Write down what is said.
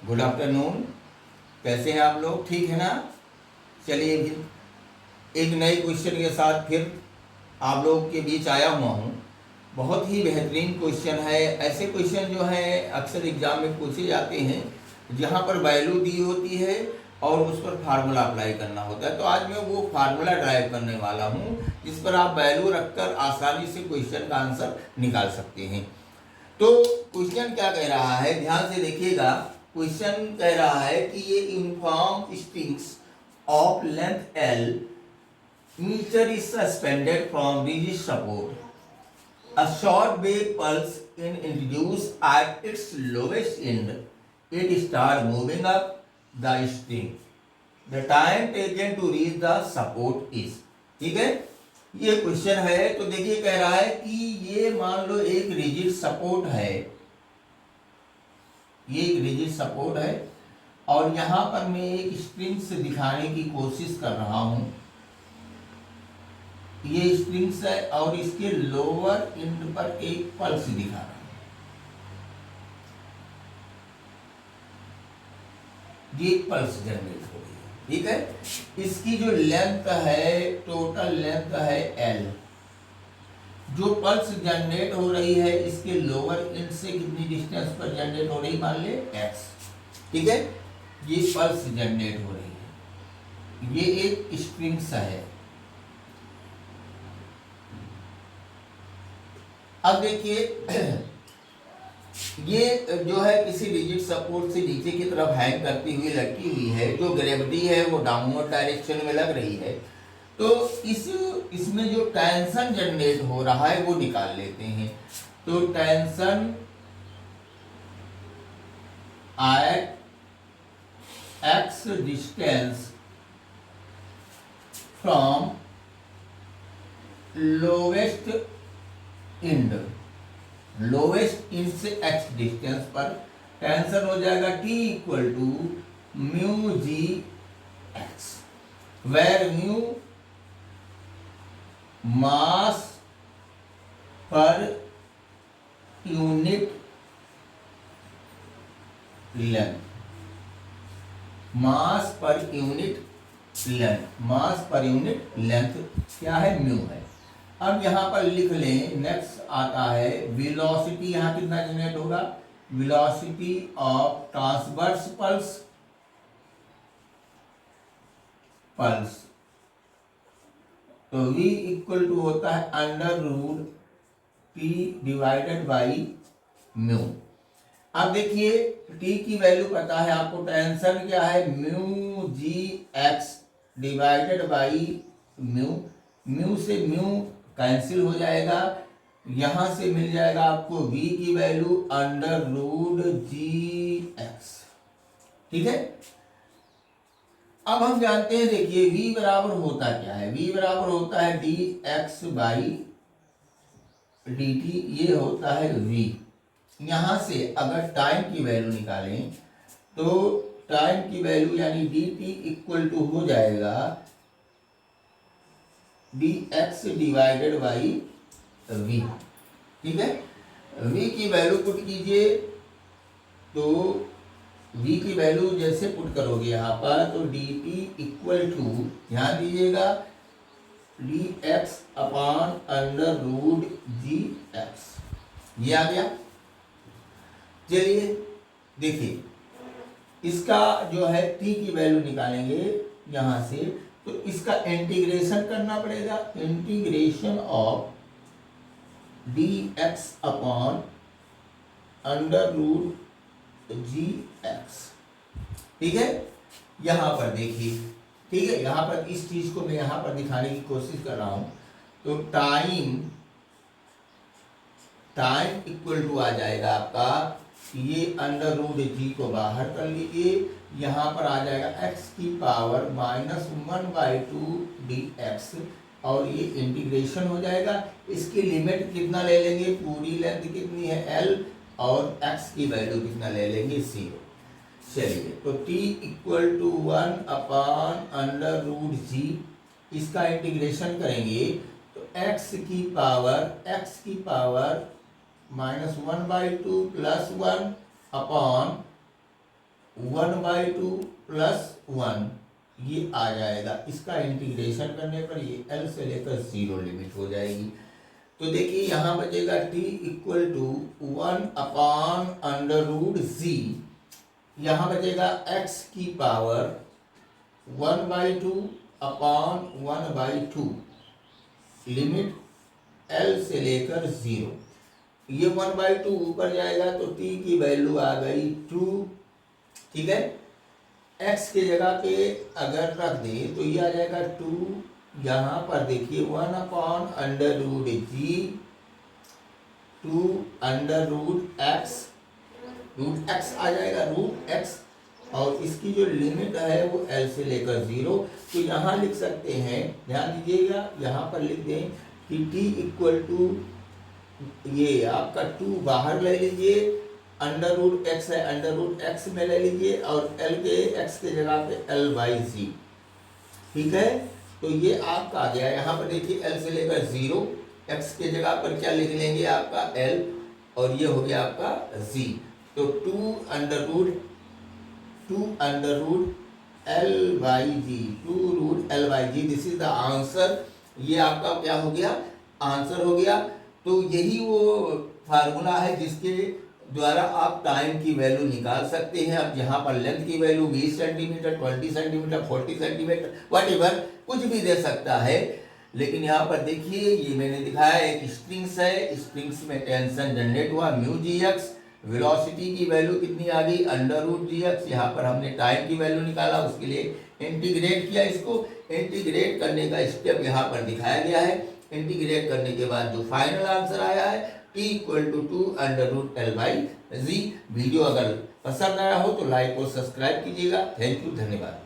Good afternoon. कैसे हैं आप लोग? ठीक है ना? चलिए फिर एक नए क्वेश्चन के साथ फिर आप लोग के बीच आया हुआ हूँ। बहुत ही बेहतरीन क्वेश्चन है। ऐसे क्वेश्चन जो हैं अक्सर एग्जाम में पूछे जाते हैं जहाँ पर वैल्यू दी होती है और उस पर फार्मूला अप्लाई करना होता है। तो आज मैं वो फार्मूला ड्राइव करने वाला हूँ जिस पर आप वैल्यू रखकर आसानी से क्वेश्चन का आंसर निकाल सकते हैं। तो क्वेश्चन क्या कह रहा है, ध्यान से देखिएगा। क्वेश्चन कह रहा है कि ये uniform strings of length L metre is suspended from rigid support. A short wave pulse is introduced at its lowest end. It starts moving up the string. The time taken to reach the support is. ठीक है, ये question है। तो देखिए कह रहा है कि ये मान लो एक रिजिड सपोर्ट है, ये एक रिजिड सपोर्ट है और यहां पर मैं एक स्ट्रिंग से दिखाने की कोशिश कर रहा हूं। ये स्ट्रिंग्स है और इसके लोअर एंड पर एक पल्स दिखा रहा है। ये पल्स जनरेट हो रही है, ठीक है। इसकी जो लेंथ है, टोटल लेंथ है एल। जो पल्स जनरेट हो रही है इसके लोअर एंड से कितनी डिस्टेंस पर जनरेट हो रही, मान ले एक्स, ठीक है। ये पल्स जनरेट हो रही है, ये एक स्ट्रिंग्स है। अब देखिए ये जो है किसी रिजिड सपोर्ट से नीचे की तरफ हैंग करती हुई लटकी हुई है। जो ग्रेविटी है वो डाउनवर्ड डायरेक्शन में लग रही है। तो इसमें जो टेंशन जनरेट हो रहा है वो निकाल लेते हैं। तो tension at X distance from lowest end, lowest end से एक्स डिस्टेंस पर टेंशन हो जाएगा T equal to mu G X, where mu mass per unit length, mass per unit length, mass per unit length क्या है, mu है। अब यहां पर लिख लें, नेक्स्ट आता है वेलोसिटी। यहां कितना जनरेट होगा, velocity of transverse pulse, pulse. तो v इक्वल टू होता है under root t divided by mu. अब देखिए t की वैल्यू पता है आपको, टेंशन क्या है, mu G X divided by mu. Mu से म्यू कैंसिल हो जाएगा, यहां से मिल जाएगा आपको v की वैल्यू अंडर रूट जी एक्स, ठीक है। अब हम जानते हैं, देखिए v बराबर होता क्या है, v बराबर होता है D x by D T, ये होता है v। यहां से अगर टाइम की वैल्यू निकालें तो टाइम की वैल्यू यानी डी टी इक्वल टू हो जाएगा D X divided by V, ठीक है। v की वैल्यू पुट कीजिए, तो v की वैल्यू जैसे पुट करोगे यहाँ पर तो डी टी इक्वल टू, ध्यान दीजिएगा, d x upon under root जी एक्स, ये आ गया। चलिए देखिए इसका जो है t की वैल्यू निकालेंगे यहां से, तो इसका इंटीग्रेशन करना पड़ेगा, integration of D x upon under root ji X, ठीक है। यहां पर देखिए, ठीक है, यहां पर इस चीज को मैं यहां पर दिखाने की कोशिश कर रहा हूं। तो टाइम इक्वल टू आ जाएगा आपका, ये अंडर रूट जी को बाहर कर लीजिए, यहां पर आ जाएगा x की पावर -1/2 डी एक्स, और ये इंटीग्रेशन हो जाएगा। इसकी लिमिट कितना ले लेंगे, पूरी लेंथ कितनी है l, और x की वैल्यू कितना ले लेंगे, 0। चलिए तो t equal to 1 upon under root g, इसका इंटीग्रेशन करेंगे तो x की पावर -1/2 + 1 अपॉन 1/2 प्लस 1 ये आ जाएगा। इसका इंटीग्रेशन करने पर ये L से लेकर 0 लिमिट हो जाएगी। तो देखिए यहाँ बचेगा t इक्वल टू 1/√z, यहाँ बचेगा x की पावर 1/2/1/2 लिमिट L से लेकर 0। ये 1/2 ऊपर जाएगा तो t की वैल्यू आ गई 2। ठीक है, x की जगह पे अगर रख दे तो ये आ जाएगा 2। यहाँ पर देखिए 1/√g 2√x, रूट x आ जाएगा, रूट x, और इसकी जो लिमिट है वो L से लेकर 0। तो यहाँ लिख सकते हैं, ध्यान दीजिएगा, यहाँ पर लिख दें कि t इक्वल टू ये आपका 2 बाहर ले लीजिए, √x है, √x में ले लीजिए, और L के x के जगह पे L/g। ठीक है, तो ये आपका आ गया। यहाँ पर देखिए L से लेकर 0, x के जगह पर क्या लिख लेंगे आपका L, और ये हो गया आपका g। तो 2√L/g, 2√L/g, this is the answer. ये आपका क्या हो गया, आंसर हो गया। तो यही वो फार्मूला है जिसके द्वारा आप टाइम की वैल्यू निकाल सकते हैं। अब यहाँ पर लेंथ की value 20 centimetre, 20 centimetre, 40 centimetre, whatever कुछ भी दे सकता है। लेकिन यहाँ पर देखिए ये मैंने दिखाया एक स्ट्रिंग्स है, स्ट्रिंग्स में टेंशन जनरेट हुआ μgx, वेलोसिटी की वैल्यू कितनी आ गई √gx। यहाँ पर हमने टाइम की वैल्यू निकाला, उसके लिए इंटीग्रेट किया। इसको इंटीग्रेट करने का स्टेप यहाँ पर दिखाया गया है। इंटीग्रेट करने के बाद जो फाइनल आंसर आया है t equal to 2√L/g। Video अगर पसंद आया हो तो लाइक और सब्सक्राइब कीजिएगा। थैंक यू, धन्यवाद।